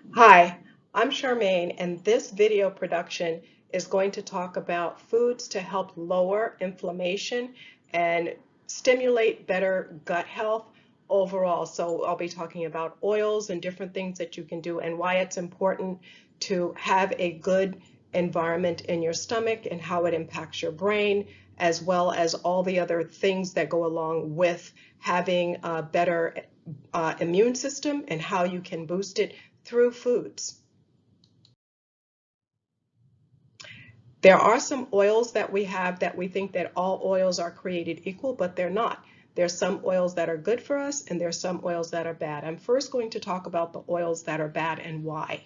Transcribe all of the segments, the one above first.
Hi, I'm Charmaine, and this video production is going to talk about foods to help lower inflammation and stimulate better gut health overall. So I'll be talking about oils and different things that you can do and why it's important to have a good environment in your stomach and how it impacts your brain, as well as all the other things that go along with having a better immune system and how you can boost it through foods. There are some oils that we have that we think that all oils are created equal, but they're not. There's some oils that are good for us and there's some oils that are bad. I'm first going to talk about the oils that are bad and why.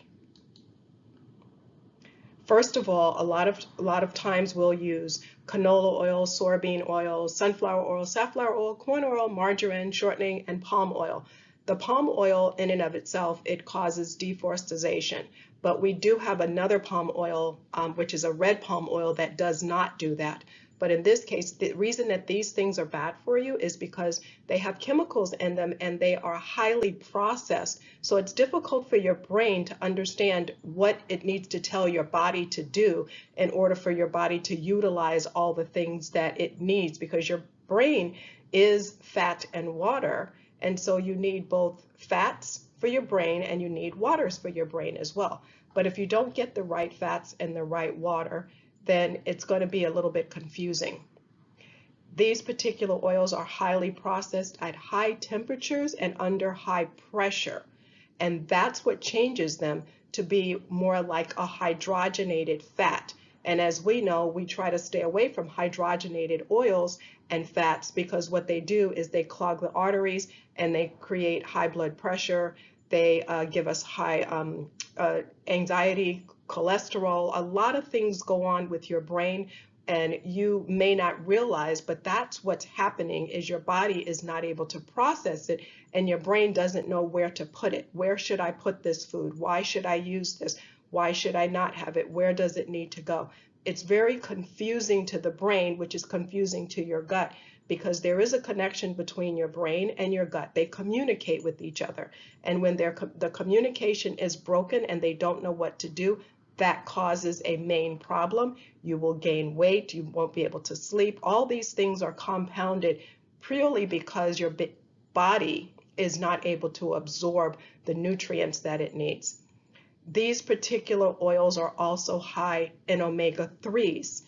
First of all, a lot of times we'll use canola oil, soybean oil, sunflower oil, safflower oil, corn oil, margarine, shortening, and palm oil. The palm oil in and of itself, it causes deforestation, but we do have another palm oil, which is a red palm oil that does not do that. But in this case, the reason that these things are bad for you is because they have chemicals in them and they are highly processed. So it's difficult for your brain to understand what it needs to tell your body to do in order for your body to utilize all the things that it needs, because your brain is fat and water. And so you need both fats for your brain and you need waters for your brain as well. But if you don't get the right fats and the right water, then it's going to be a little bit confusing. These particular oils are highly processed at high temperatures and under high pressure. And that's what changes them to be more like a hydrogenated fat. And as we know, we try to stay away from hydrogenated oils and fats because what they do is they clog the arteries and they create high blood pressure. They give us high anxiety, cholesterol. A lot of things go on with your brain and you may not realize, but that's what's happening is your body is not able to process it and your brain doesn't know where to put it. Where should I put this food? Why should I use this? Why should I not have it? Where does it need to go? It's very confusing to the brain, which is confusing to your gut, because there is a connection between your brain and your gut. They communicate with each other. And when the communication is broken and they don't know what to do, that causes a main problem. You will gain weight, you won't be able to sleep. All these things are compounded purely because your body is not able to absorb the nutrients that it needs. These particular oils are also high in omega-3s,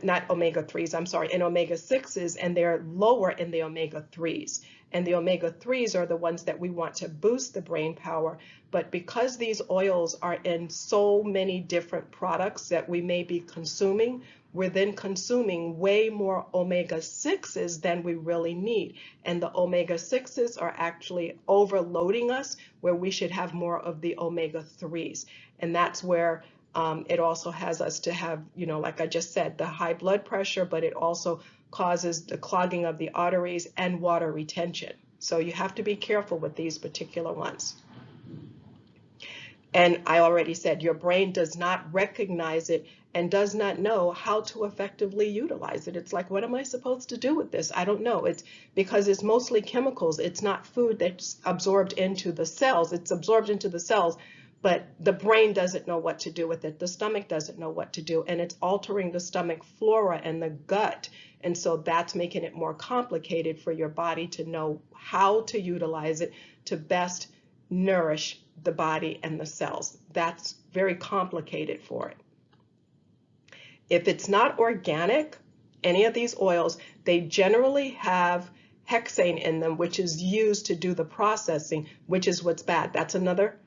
not omega-3s, I'm sorry, in omega-6s, and they're lower in the omega-3s. And the omega-3s are the ones that we want to boost the brain power. But because these oils are in so many different products that we may be consuming, we're then consuming way more omega-6s than we really need. And the omega-6s are actually overloading us where we should have more of the omega-3s. And that's where it also has us to have, like I just said, the high blood pressure, but it also causes the clogging of the arteries and water retention. So you have to be careful with these particular ones. And I already said your brain does not recognize it and does not know how to effectively utilize it. It's like, what am I supposed to do with this? I don't know. It's because it's mostly chemicals. It's not food that's absorbed into the cells. It's absorbed into the cells, but the brain doesn't know what to do with it. The stomach doesn't know what to do, and it's altering the stomach flora and the gut. And so that's making it more complicated for your body to know how to utilize it to best nourish the body and the cells. That's very complicated for it. If it's not organic, any of these oils, they generally have hexane in them, which is used to do the processing, which is what's bad. That's another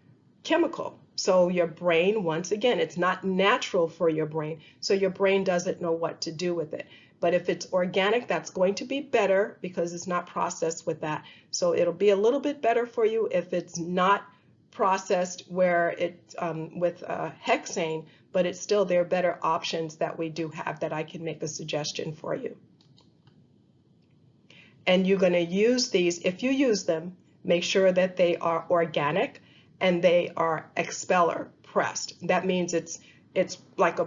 chemical. So your brain, once again, it's not natural for your brain. So your brain doesn't know what to do with it. But if it's organic, that's going to be better because it's not processed with that. So it'll be a little bit better for you if it's not processed where it's with hexane, but it's still, there are better options that we do have that I can make a suggestion for you. And you're going to use these. If you use them, make sure that they are organic and they are expeller pressed. That means it's like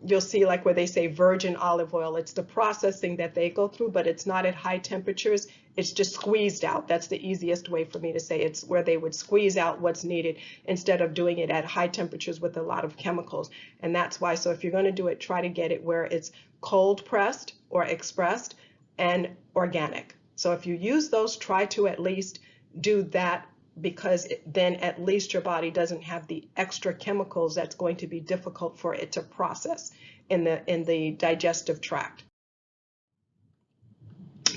you'll see like where they say virgin olive oil. It's the processing that they go through, but it's not at high temperatures. It's just squeezed out. That's the easiest way for me to say. It's where they would squeeze out what's needed instead of doing it at high temperatures with a lot of chemicals. And that's why, so if you're going to do it, try to get it where it's cold pressed or expressed and organic. So if you use those, try to at least do that, because then at least your body doesn't have the extra chemicals that's going to be difficult for it to process in the digestive tract.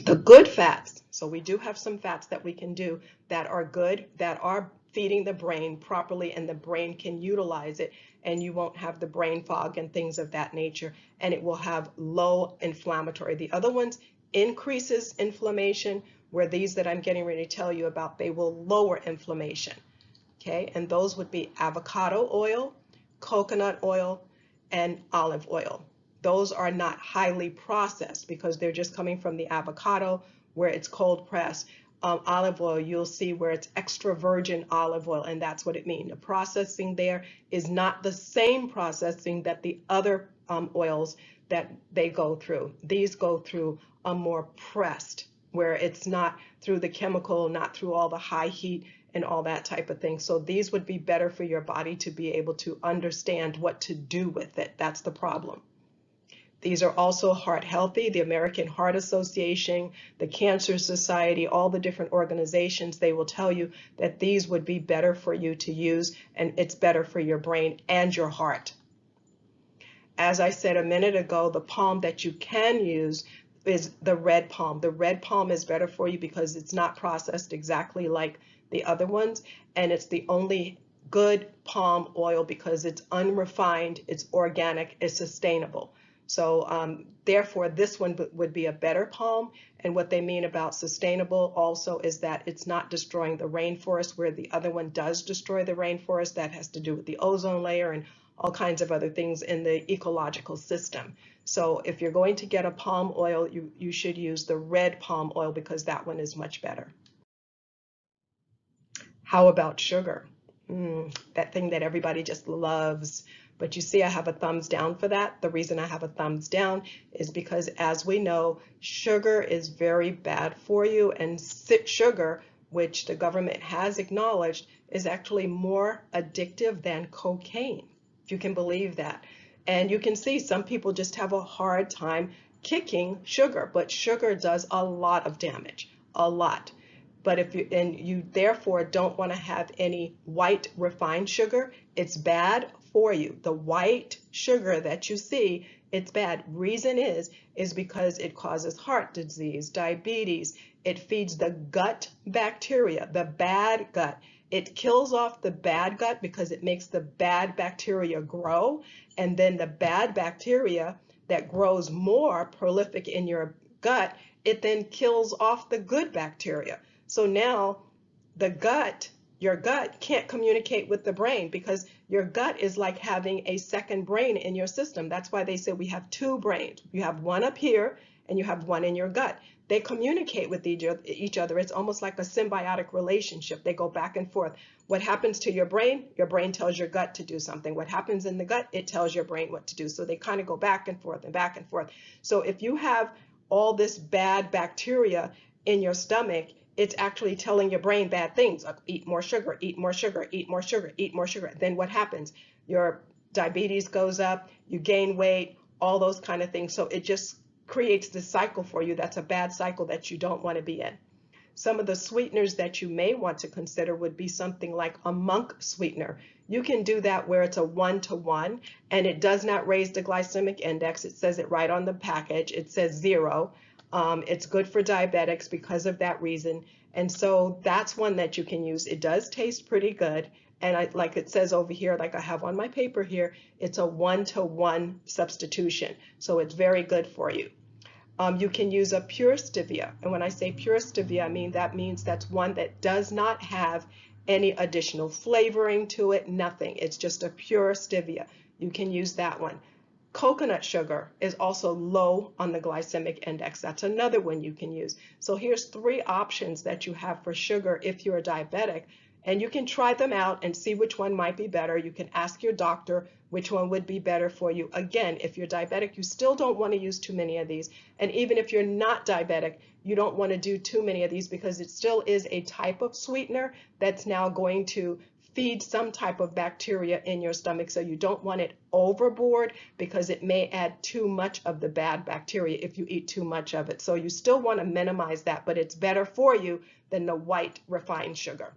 The good fats, so we do have some fats that we can do that are good, that are feeding the brain properly, and the brain can utilize it, and you won't have the brain fog and things of that nature, and it will have low inflammatory. The other ones increases inflammation, where these that I'm getting ready to tell you about, they will lower inflammation. Okay, and those would be avocado oil, coconut oil, and olive oil. Those are not highly processed because they're just coming from the avocado where it's cold pressed. Olive oil, you'll see where it's extra virgin olive oil, and that's what it means. The processing there is not the same processing that the other oils that they go through. These go through a more pressed, where it's not through the chemical, not through all the high heat and all that type of thing. So these would be better for your body to be able to understand what to do with it. That's the problem. These are also heart healthy. The American Heart Association, the Cancer Society, all the different organizations, they will tell you that these would be better for you to use, and it's better for your brain and your heart. As I said a minute ago, the palm that you can use is the red palm. The red palm is better for you because it's not processed exactly like the other ones, and it's the only good palm oil because it's unrefined, it's organic, it's sustainable. So therefore, this one would be a better palm. And what they mean about sustainable also is that it's not destroying the rainforest, where the other one does destroy the rainforest. That has to do with the ozone layer and all kinds of other things in the ecological system. So if you're going to get a palm oil, you should use the red palm oil because that one is much better. How about sugar? That thing that everybody just loves. But you see, I have a thumbs down for that. The reason I have a thumbs down is because, as we know, sugar is very bad for you, and sugar, which the government has acknowledged, is actually more addictive than cocaine, if you can believe that. And you can see some people just have a hard time kicking sugar, but sugar does a lot of damage, a lot. But if you therefore don't want to have any white refined sugar, it's bad for you. The white sugar that you see, it's bad. Reason is because it causes heart disease, diabetes. It feeds the gut bacteria, the bad gut. It kills off the bad gut because it makes the bad bacteria grow, and then the bad bacteria that grows more prolific in your gut, it then kills off the good bacteria. So now your gut can't communicate with the brain, because your gut is like having a second brain in your system. That's why they say we have two brains. You have one up here and you have one in your gut. They communicate with each other. It's almost like a symbiotic relationship. They go back and forth. What happens to your brain tells your gut to do something. What happens in the gut, it tells your brain what to do. So they kind of go back and forth and back and forth. So if you have all this bad bacteria in your stomach, it's actually telling your brain bad things, like eat more sugar, eat more sugar, eat more sugar, eat more sugar. Then what happens? Your diabetes goes up, you gain weight, all those kind of things. So it just creates this cycle for you. That's a bad cycle that you don't want to be in. Some of the sweeteners that you may want to consider would be something like a monk sweetener. You can do that where it's a 1-to-1, and it does not raise the glycemic index. It says it right on the package. It says 0. It's good for diabetics because of that reason. And so that's one that you can use. It does taste pretty good. And like it says over here, like I have on my paper here, it's a 1-to-1 substitution. So it's very good for you. You can use a pure stevia. And when I say pure stevia, I mean that means that's one that does not have any additional flavoring to it, nothing. It's just a pure stevia. You can use that one. Coconut sugar is also low on the glycemic index. That's another one you can use. So here's 3 options that you have for sugar if you're a diabetic. And you can try them out and see which one might be better. You can ask your doctor which one would be better for you. Again, if you're diabetic, you still don't want to use too many of these. And even if you're not diabetic, you don't want to do too many of these because it still is a type of sweetener that's now going to feed some type of bacteria in your stomach. So you don't want it overboard because it may add too much of the bad bacteria if you eat too much of it. So you still want to minimize that, but it's better for you than the white refined sugar.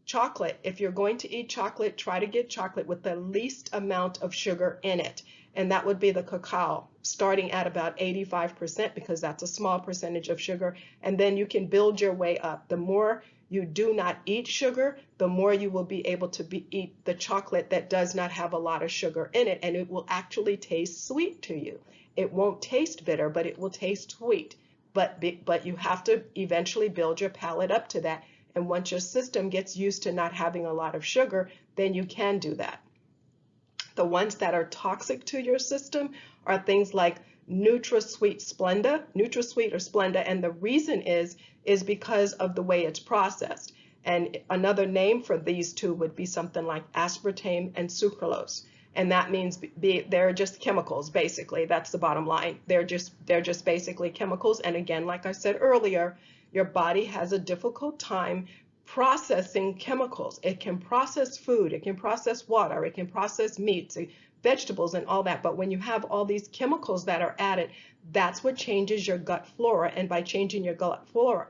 Chocolate, if you're going to eat chocolate, try to get chocolate with the least amount of sugar in it. And that would be the cacao, starting at about 85% because that's a small percentage of sugar. And then you can build your way up. The more you do not eat sugar, the more you will be able to eat the chocolate that does not have a lot of sugar in it. And it will actually taste sweet to you. It won't taste bitter, but it will taste sweet. But you have to eventually build your palate up to that. And once your system gets used to not having a lot of sugar, then you can do that. The ones that are toxic to your system are things like NutraSweet or Splenda, and the reason is because of the way it's processed. And another name for these two would be something like aspartame and sucralose. And that means they're just chemicals, basically. That's the bottom line. They're just basically chemicals. And again, like I said earlier, your body has a difficult time processing chemicals. It can process food, it can process water, it can process meats, vegetables, and all that. But when you have all these chemicals that are added, that's what changes your gut flora. And by changing your gut flora,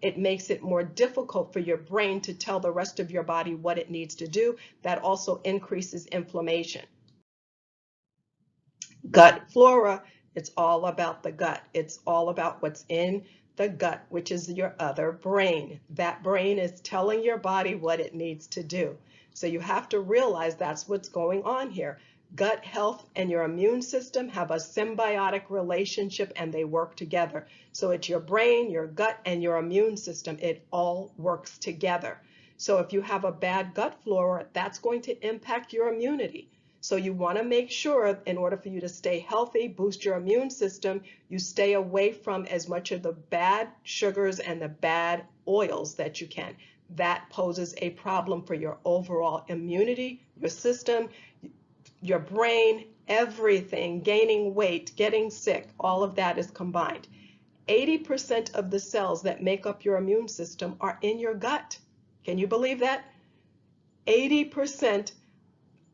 it makes it more difficult for your brain to tell the rest of your body what it needs to do. That also increases inflammation. Gut flora, it's all about the gut. It's all about what's in the gut, which is your other brain. That brain is telling your body what it needs to do. So you have to realize that's what's going on here. Gut health and your immune system have a symbiotic relationship and they work together. So it's your brain, your gut, and your immune system. It all works together. So if you have a bad gut flora, that's going to impact your immunity. So you want to make sure, in order for you to stay healthy, boost your immune system, you stay away from as much of the bad sugars and the bad oils that you can. That poses a problem for your overall immunity, your system, your brain, everything, gaining weight, getting sick, all of that is combined. 80% of the cells that make up your immune system are in your gut. Can you believe that? 80%.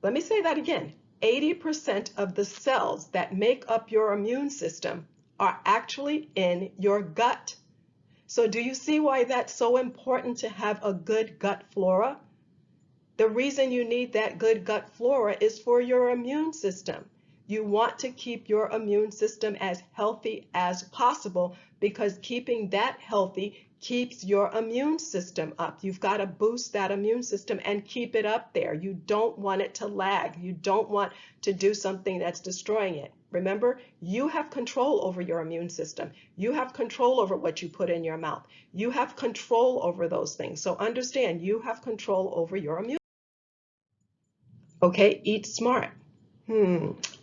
Let me say that again. 80% of the cells that make up your immune system are actually in your gut. So do you see why that's so important to have a good gut flora? The reason you need that good gut flora is for your immune system. You want to keep your immune system as healthy as possible because keeping that healthy keeps your immune system up. You've got to boost that immune system and keep it up there. You don't want it to lag. You don't want to do something that's destroying it. Remember, you have control over your immune system. You have control over what you put in your mouth. You have control over those things. So understand, you have control over your immune. Okay, eat smart.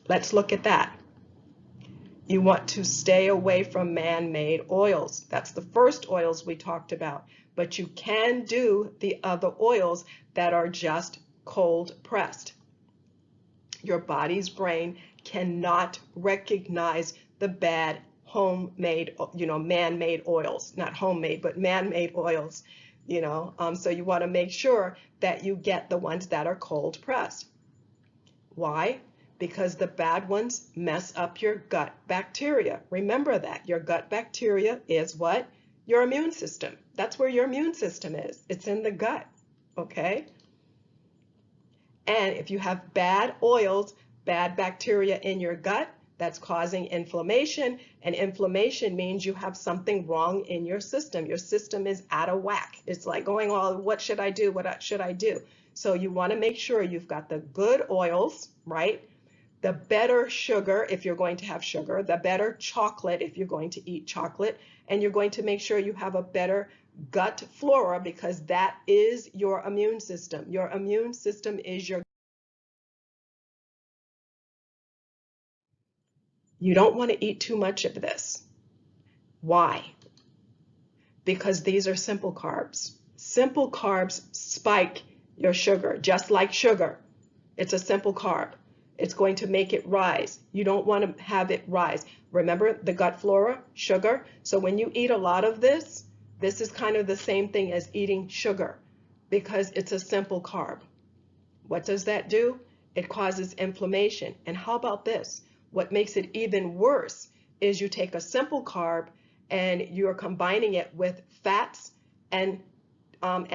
Let's look at that. You want to stay away from man-made oils. That's the first oils we talked about. But you can do the other oils that are just cold pressed. Your body's brain cannot recognize the bad homemade, man-made oils. Not homemade, but man-made oils. So you want to make sure that you get the ones that are cold pressed. Why? Because the bad ones mess up your gut bacteria. Remember that. Your gut bacteria is what? Your immune system. That's where your immune system is. It's in the gut, okay? And if you have bad oils, bad bacteria in your gut, that's causing inflammation, and inflammation means you have something wrong in your system. Your system is out of whack. It's like going, oh, what should I do? What should I do? So you want to make sure you've got the good oils, right? The better sugar if you're going to have sugar, the better chocolate if you're going to eat chocolate, and you're going to make sure you have a better gut flora because that is your immune system. Your immune system is your. You don't want to eat too much of this. Why? Because these are simple carbs. Simple carbs spike your sugar, just like sugar. It's a simple carb. It's going to make it rise. You don't want to have it rise. Remember the gut flora, sugar. So when you eat a lot of this is kind of the same thing as eating sugar because it's a simple carb. What does that do? It causes inflammation. And how about this? What makes it even worse is you take a simple carb and you're combining it with fats and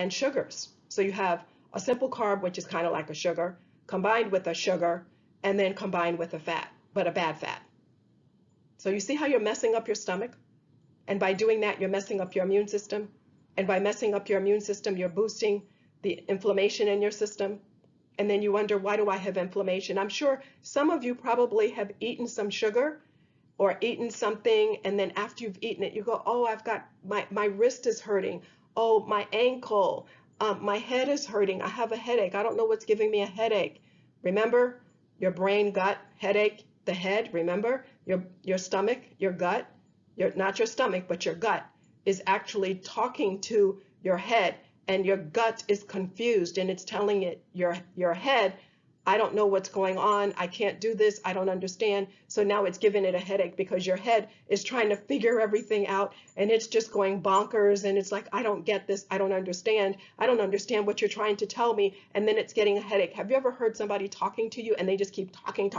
sugars. So you have a simple carb, which is kind of like a sugar, combined with a sugar, and then combined with a fat, but a bad fat. So you see how you're messing up your stomach? And by doing that, you're messing up your immune system. And by messing up your immune system, you're boosting the inflammation in your system. And then you wonder, why do I have inflammation? I'm sure some of you probably have eaten some sugar or eaten something, and then after you've eaten it, you go, oh, I've got, my wrist is hurting. Oh, my ankle, my head is hurting. I have a headache. I don't know what's giving me a headache. Remember, your brain, gut, headache, the head, remember, your stomach, your gut, not your stomach, but your gut is actually talking to your head, and your gut is confused and it's telling it, your head, I don't know what's going on. I can't do this. I don't understand. So now it's giving it a headache because your head is trying to figure everything out and it's just going bonkers. And it's like, I don't get this. I don't understand. I don't understand what you're trying to tell me. And then it's getting a headache. Have you ever heard somebody talking to you and they just keep talking?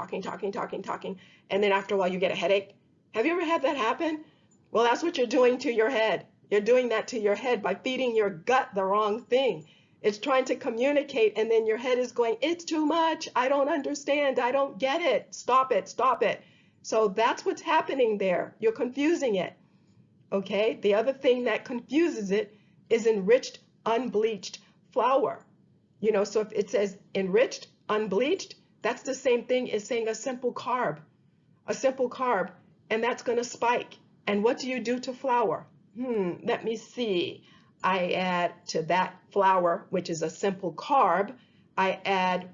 And then after a while you get a headache? Have you ever had that happen? Well, that's what you're doing to your head. You're doing that to your head by feeding your gut the wrong thing. It's trying to communicate, and then your head is going, it's too much. I don't understand. I don't get it. Stop it. Stop it. So that's what's happening there. You're confusing it. Okay? The other thing that confuses it is enriched, unbleached flour. You know, so if it says enriched, unbleached, that's the same thing as saying a simple carb. A simple carb, and that's going to spike. And what do you do to flour? Let me see. I add to that flour, which is a simple carb, I add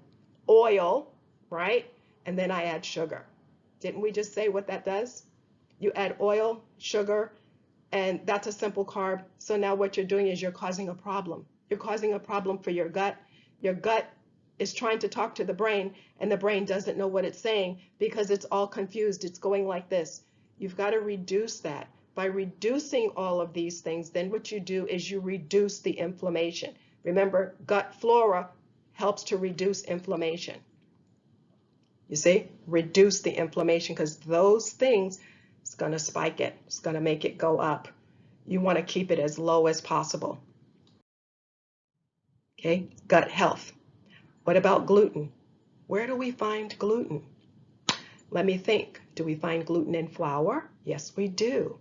oil, right? And then I add sugar. Didn't we just say what that does? You add oil, sugar, and that's a simple carb. So now what you're doing is you're causing a problem. You're causing a problem for your gut. Your gut is trying to talk to the brain, and the brain doesn't know what it's saying because it's all confused. It's going like this. You've got to reduce that. By reducing all of these things, then what you do is you reduce the inflammation. Remember, gut flora helps to reduce inflammation. You see, reduce the inflammation because those things, it's going to spike it. It's going to make it go up. You want to keep it as low as possible. Okay, gut health. What about gluten? Where do we find gluten? Let me think. Do we find gluten in flour? Yes, we do.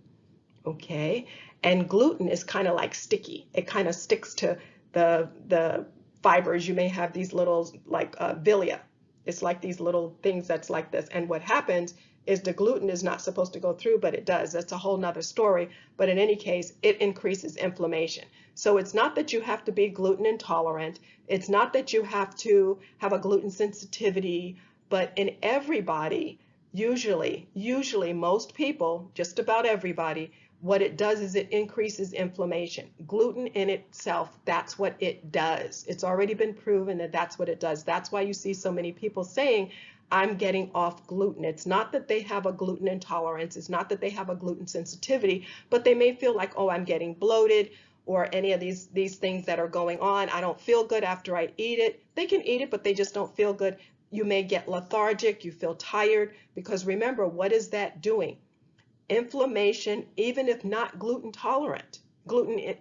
Okay, and gluten is kind of like sticky. It kind of sticks to the fibers. You may have these little like villia. It's like these little things that's like this. And what happens is the gluten is not supposed to go through, but it does. That's a whole nother story. But in any case, it increases inflammation. So it's not that you have to be gluten intolerant. It's not that you have to have a gluten sensitivity, but in everybody, usually most people, just about everybody, what it does is it increases inflammation. Gluten in itself, that's what it does. It's already been proven that that's what it does. That's why you see so many people saying, I'm getting off gluten. It's not that they have a gluten intolerance. It's not that they have a gluten sensitivity, but they may feel like, oh, I'm getting bloated or any of these things that are going on. I don't feel good after I eat it. They can eat it, but they just don't feel good. You may get lethargic. You feel tired because remember, what is that doing? Inflammation, even if not gluten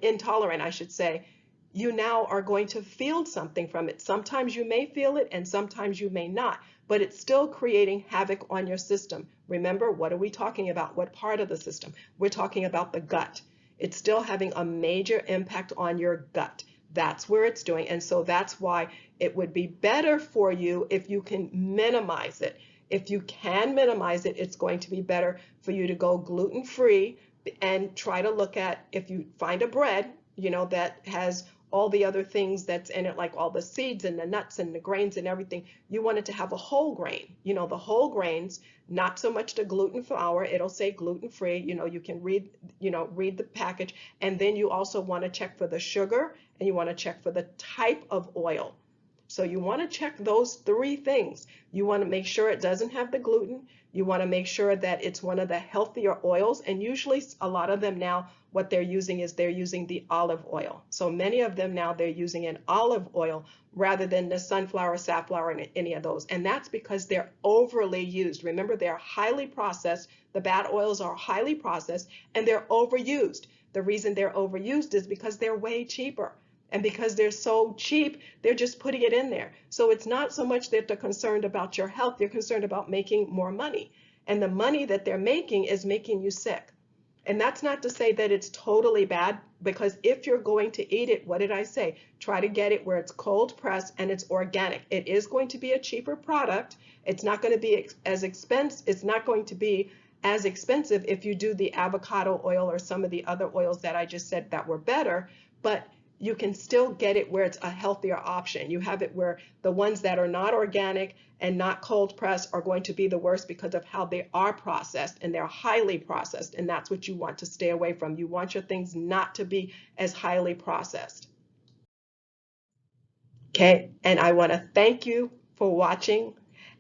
intolerant, I should say, you now are going to feel something from it. Sometimes you may feel it and sometimes you may not, but it's still creating havoc on your system. Remember, what are we talking about? What part of the system? We're talking about the gut. It's still having a major impact on your gut. That's where it's doing. And so that's why it would be better for you if you can minimize it. If you can minimize it, it's going to be better for you to go gluten-free and try to look at, if you find a bread, that has all the other things that's in it, like all the seeds and the nuts and the grains and everything. You want it to have a whole grain, the whole grains, not so much the gluten flour. It'll say gluten free. You can read the package. And then you also want to check for the sugar, and you want to check for the type of oil. So you want to check those three things. You want to make sure it doesn't have the gluten. You want to make sure that it's one of the healthier oils. And usually a lot of them now, what they're using is they're using the olive oil. So many of them now, they're using an olive oil rather than the sunflower, safflower, and any of those. And that's because they're overly used. Remember, they're highly processed. The bad oils are highly processed, and they're overused. The reason they're overused is because they're way cheaper. And because they're so cheap, they're just putting it in there. So it's not so much that they're concerned about your health, they're concerned about making more money. And the money that they're making is making you sick. And that's not to say that it's totally bad, because if you're going to eat it, what did I say? Try to get it where it's cold pressed and it's organic. It is going to be a cheaper product. It's not going to be as expensive. It's not going to be as expensive if you do the avocado oil or some of the other oils that I just said that were better, but you can still get it where it's a healthier option. You have it where the ones that are not organic and not cold pressed are going to be the worst because of how they are processed, and they're highly processed, and that's what you want to stay away from. You want your things not to be as highly processed. Okay, and I want to thank you for watching,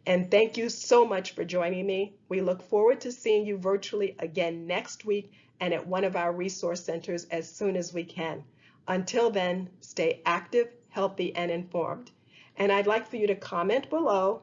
and thank you so much for joining me. We look forward to seeing you virtually again next week and at one of our resource centers as soon as we can. Until then, stay active, healthy, and informed. And I'd like for you to comment below,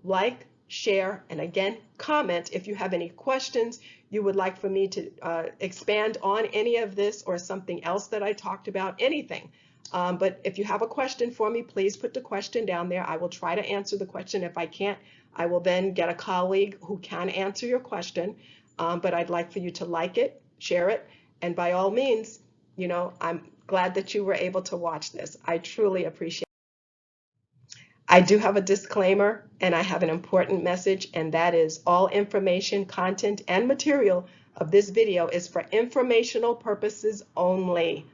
like, share, and again, comment if you have any questions you would like for me to expand on any of this or something else that I talked about, anything. But if you have a question for me, please put the question down there. I will try to answer the question. If I can't, I will then get a colleague who can answer your question. But I'd like for you to like it, share it, and by all means, I'm glad that you were able to watch this. I truly appreciate it. I do have a disclaimer, and I have an important message, and that is all information, content, and material of this video is for informational purposes only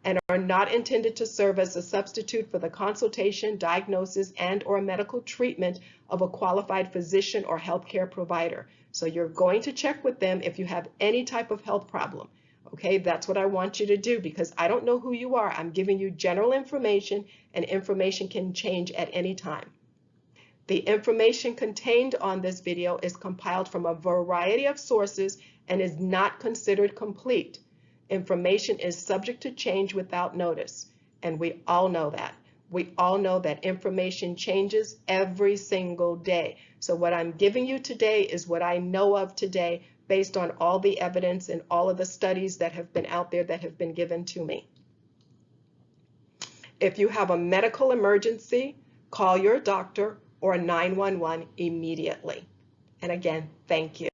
and are not intended to serve as a substitute for the consultation, diagnosis, and/or medical treatment of a qualified physician or healthcare provider. So you're going to check with them if you have any type of health problem. Okay, that's what I want you to do, because I don't know who you are. I'm giving you general information, and information can change at any time. The information contained on this video is compiled from a variety of sources and is not considered complete. Information is subject to change without notice, and we all know that. We all know that information changes every single day. So what I'm giving you today is what I know of today, based on all the evidence and all of the studies that have been out there that have been given to me. If you have a medical emergency, call your doctor or 911 immediately. And again, thank you.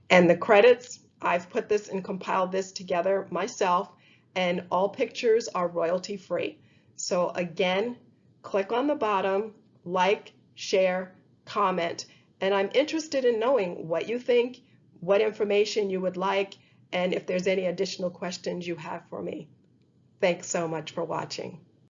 And the credits, I've put this and compiled this together myself, and all pictures are royalty free. So again, click on the bottom, like, share, comment. And I'm interested in knowing what you think, what information you would like, and if there's any additional questions you have for me. Thanks so much for watching.